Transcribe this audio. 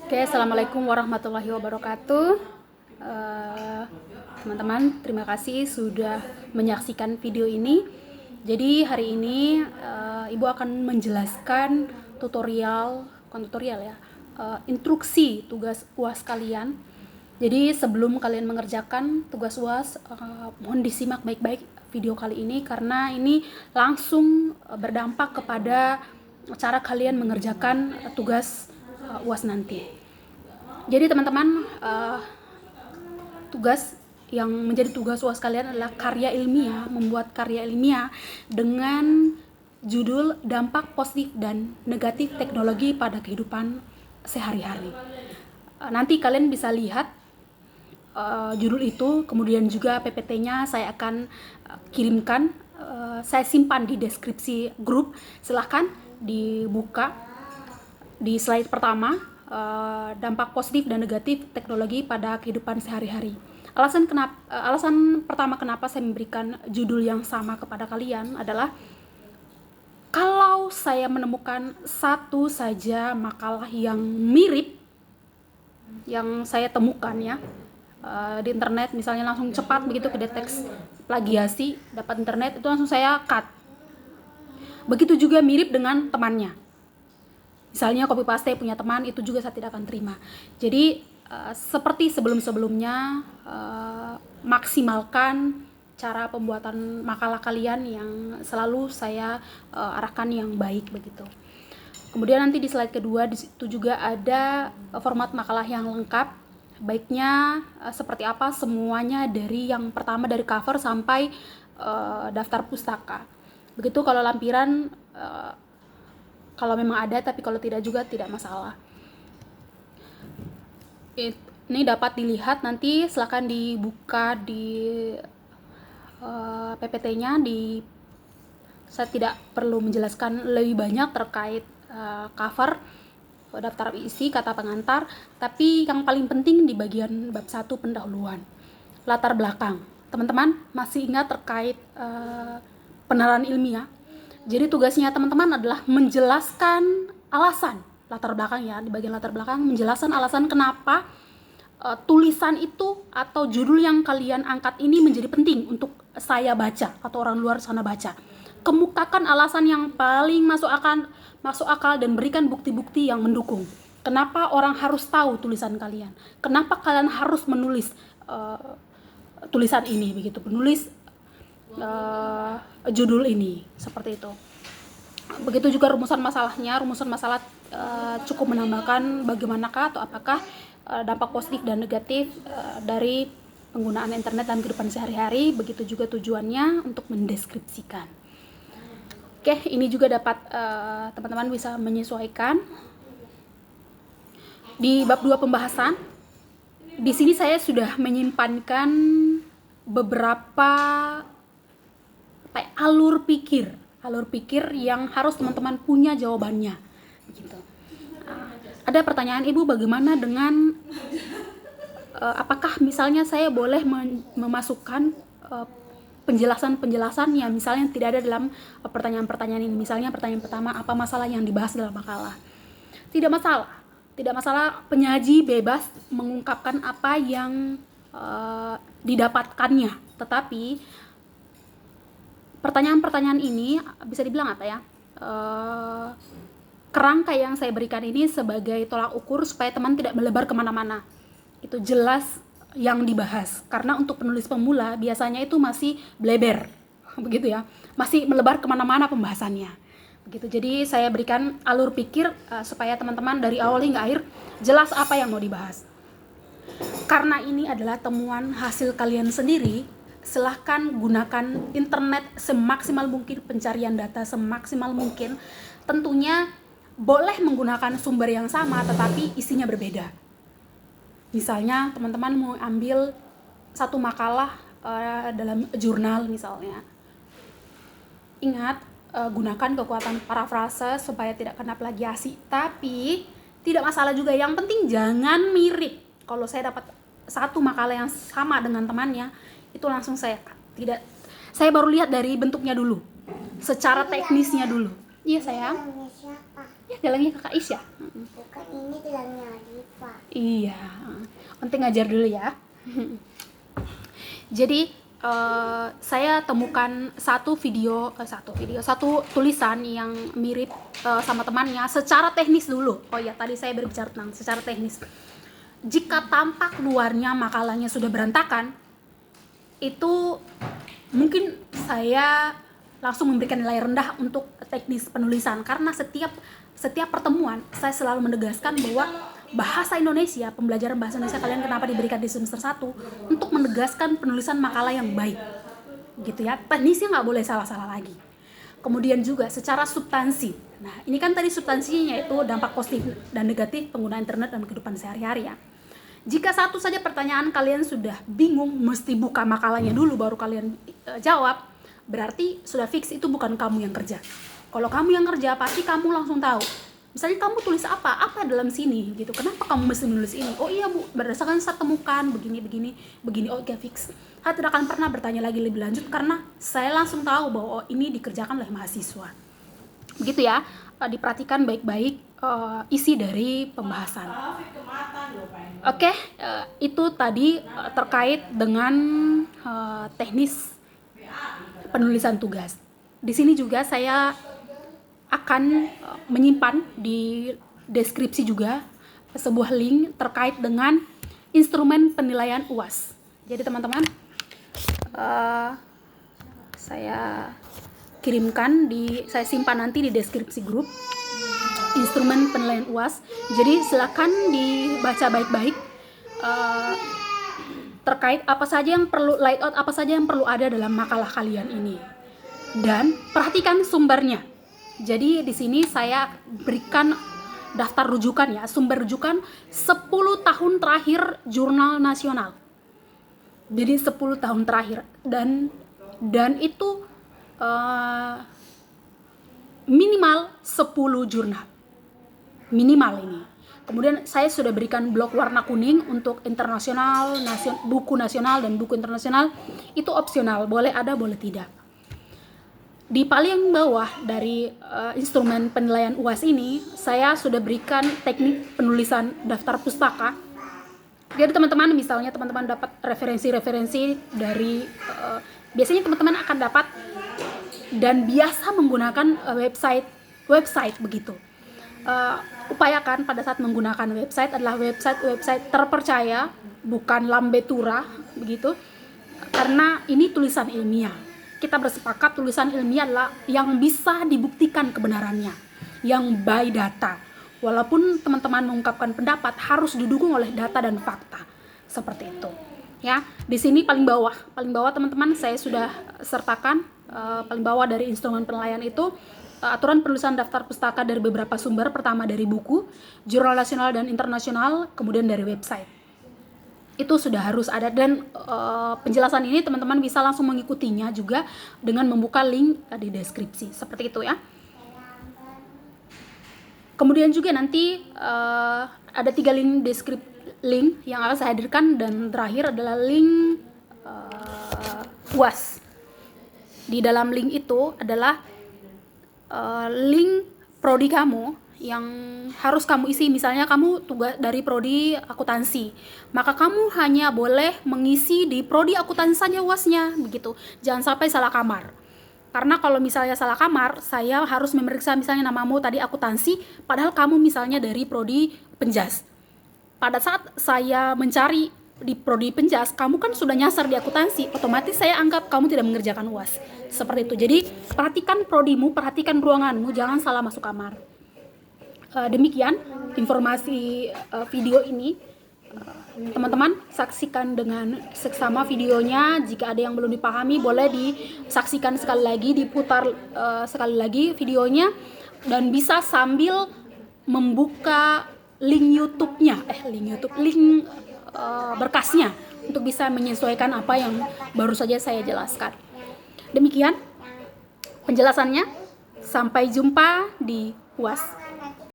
Oke, assalamualaikum warahmatullahi wabarakatuh. Teman-teman, terima kasih sudah menyaksikan video ini. Jadi hari ini Ibu akan menjelaskan bukan tutorial ya, instruksi tugas UAS kalian. Jadi sebelum kalian mengerjakan tugas UAS, mohon disimak baik-baik video kali ini karena ini langsung berdampak kepada cara kalian mengerjakan tugas UAS nanti. Jadi teman-teman, menjadi tugas UAS kalian adalah membuat karya ilmiah dengan judul dampak positif dan negatif teknologi pada kehidupan sehari-hari. Nanti kalian bisa lihat judul itu, kemudian juga PPT-nya saya akan kirimkan, saya simpan di deskripsi grup. Silahkan dibuka di slide pertama, dampak positif dan negatif teknologi pada kehidupan sehari-hari. Alasan pertama kenapa saya memberikan judul yang sama kepada kalian adalah kalau saya menemukan satu saja makalah yang mirip yang saya temukan ya di internet, misalnya langsung cepat begitu kedeteksi plagiasi, dapat internet, itu langsung saya cut. Begitu juga mirip dengan temannya. Misalnya copy paste punya teman, itu juga saya tidak akan terima. Jadi seperti sebelum-sebelumnya, maksimalkan cara pembuatan makalah kalian yang selalu saya arahkan yang baik begitu. Kemudian nanti di slide kedua disitu juga ada format makalah yang lengkap. Baiknya seperti apa semuanya, dari yang pertama dari cover sampai daftar pustaka. Begitu kalau lampiran, kalau memang ada, tapi kalau tidak juga tidak masalah. Ini dapat dilihat, nanti silahkan dibuka di PPT-nya. Saya tidak perlu menjelaskan lebih banyak terkait cover, daftar isi, kata pengantar, tapi yang paling penting di bagian bab 1 pendahuluan, latar belakang. Teman-teman masih ingat terkait penalaran ilmiah? Jadi tugasnya teman-teman adalah menjelaskan alasan latar belakang ya, di bagian latar belakang menjelaskan alasan kenapa tulisan itu atau judul yang kalian angkat ini menjadi penting untuk saya baca atau orang luar sana baca. Kemukakan alasan yang paling masuk akal dan berikan bukti-bukti yang mendukung. Kenapa orang harus tahu tulisan kalian? Kenapa kalian harus menulis tulisan ini begitu, menulis judul ini, seperti itu. Begitu juga rumusan masalahnya. Rumusan masalah cukup menambahkan bagaimanakah atau apakah dampak positif dan negatif dari penggunaan internet dalam kehidupan sehari-hari. Begitu juga tujuannya untuk mendeskripsikan. Oke, ini juga dapat teman-teman bisa menyesuaikan. Di bab 2 pembahasan, di sini saya sudah menyimpankan beberapa alur pikir yang harus teman-teman punya jawabannya gitu. Ada pertanyaan, Ibu, bagaimana dengan apakah misalnya saya boleh memasukkan penjelasan yang misalnya tidak ada dalam pertanyaan-pertanyaan ini. Misalnya pertanyaan pertama, apa masalah yang dibahas dalam makalah? Tidak masalah, penyaji bebas mengungkapkan apa yang didapatkannya. Tetapi pertanyaan-pertanyaan ini bisa dibilang apa ya, kerangka yang saya berikan ini sebagai tolak ukur supaya teman tidak melebar kemana-mana. Itu jelas yang dibahas, karena untuk penulis pemula biasanya itu masih bleber begitu ya, masih melebar kemana-mana pembahasannya begitu. Jadi saya berikan alur pikir supaya teman-teman dari awal hingga akhir jelas apa yang mau dibahas. Karena ini adalah temuan hasil kalian sendiri, silahkan gunakan internet semaksimal mungkin, pencarian data semaksimal mungkin. Tentunya boleh menggunakan sumber yang sama tetapi isinya berbeda. Misalnya teman-teman mau ambil satu makalah dalam jurnal misalnya, ingat gunakan kekuatan parafrase supaya tidak kena plagiasi. Tapi tidak masalah juga, yang penting jangan mirip. Kalau saya dapat satu makalah yang sama dengan temannya, itu langsung saya baru lihat dari bentuknya dulu, secara teknisnya dulu. Iya sayang. Ya, gelangnya kakak Isya. Bukan, ini gelangnya Alifa. Iya, penting ngajar dulu ya. Jadi saya temukan satu tulisan yang mirip sama temannya secara teknis dulu. Oh ya, tadi saya berbicara tentang secara teknis. Jika tampak luarnya makalahnya sudah berantakan, itu mungkin saya langsung memberikan nilai rendah untuk teknis penulisan, karena setiap pertemuan saya selalu menegaskan bahwa bahasa Indonesia, pembelajaran bahasa Indonesia kalian kenapa diberikan di semester 1 untuk menegaskan penulisan makalah yang baik gitu ya. Teknisnya nggak boleh salah-salah lagi. Kemudian juga secara substansi. Nah, ini kan tadi substansinya yaitu dampak positif dan negatif penggunaan internet dalam kehidupan sehari-hari ya. Jika satu saja pertanyaan kalian sudah bingung, mesti buka makalahnya dulu baru kalian jawab, berarti sudah fix itu bukan kamu yang kerja. Kalau kamu yang kerja, pasti kamu langsung tahu. Misalnya kamu tulis apa dalam sini gitu. Kenapa kamu mesti menulis ini? Oh iya Bu, berdasarkan saya temukan begini. Oke, fix. Saya tidak akan pernah bertanya lagi lebih lanjut karena saya langsung tahu bahwa ini dikerjakan oleh mahasiswa. Begitu ya. Diperhatikan baik-baik isi dari pembahasan. Oke, itu tadi terkait dengan teknis penulisan tugas. Di sini juga saya akan menyimpan di deskripsi juga sebuah link terkait dengan instrumen penilaian UAS. Jadi teman-teman, saya saya simpan nanti di deskripsi grup instrumen penilaian UAS. Jadi silakan dibaca baik-baik terkait apa saja yang perlu layout, apa saja yang perlu ada dalam makalah kalian ini, dan perhatikan sumbernya. Jadi di sini saya berikan daftar rujukan ya, sumber rujukan 10 tahun terakhir jurnal nasional. Jadi 10 tahun terakhir dan itu minimal 10 jurnal. Minimal ini. Kemudian saya sudah berikan blok warna kuning untuk internasional, buku nasional dan buku internasional. Itu opsional, boleh ada, boleh tidak. Di paling bawah dari instrumen penilaian UAS ini, saya sudah berikan teknik penulisan daftar pustaka. Jadi teman-teman, misalnya teman-teman dapat referensi-referensi dari, biasanya teman-teman akan dapat dan biasa menggunakan website begitu. Upayakan pada saat menggunakan website adalah website terpercaya, bukan lambe-tura begitu, karena ini tulisan ilmiah. Kita bersepakat tulisan ilmiah adalah yang bisa dibuktikan kebenarannya, yang by data. Walaupun teman-teman mengungkapkan pendapat harus didukung oleh data dan fakta. Seperti itu. Ya, di sini paling bawah teman-teman saya sudah sertakan paling bawah dari instrumen penilaian itu aturan penulisan daftar pustaka dari beberapa sumber. Pertama dari buku, jurnal nasional dan internasional, kemudian dari website. Itu sudah harus ada, dan penjelasan ini teman-teman bisa langsung mengikutinya juga dengan membuka link di deskripsi seperti itu ya. Kemudian juga nanti ada 3 link yang akan saya hadirkan, dan terakhir adalah link UAS. Di dalam link itu adalah link prodi kamu yang harus kamu isi. Misalnya kamu tugas dari prodi akuntansi, maka kamu hanya boleh mengisi di prodi akuntansi saja UASnya begitu. Jangan sampai salah kamar. Karena kalau misalnya salah kamar, saya harus memeriksa misalnya namamu tadi akuntansi, padahal kamu misalnya dari prodi penjas. Pada saat saya mencari di prodi penjas, kamu kan sudah nyasar di akuntansi, otomatis saya anggap kamu tidak mengerjakan UAS. Seperti itu. Jadi perhatikan prodimu, perhatikan ruanganmu, jangan salah masuk kamar. Demikian informasi video ini. Teman-teman saksikan dengan seksama videonya. Jika ada yang belum dipahami, boleh disaksikan sekali lagi, diputar sekali lagi videonya, dan bisa sambil membuka link berkasnya untuk bisa menyesuaikan apa yang baru saja saya jelaskan. Demikian penjelasannya. Sampai jumpa di UAS.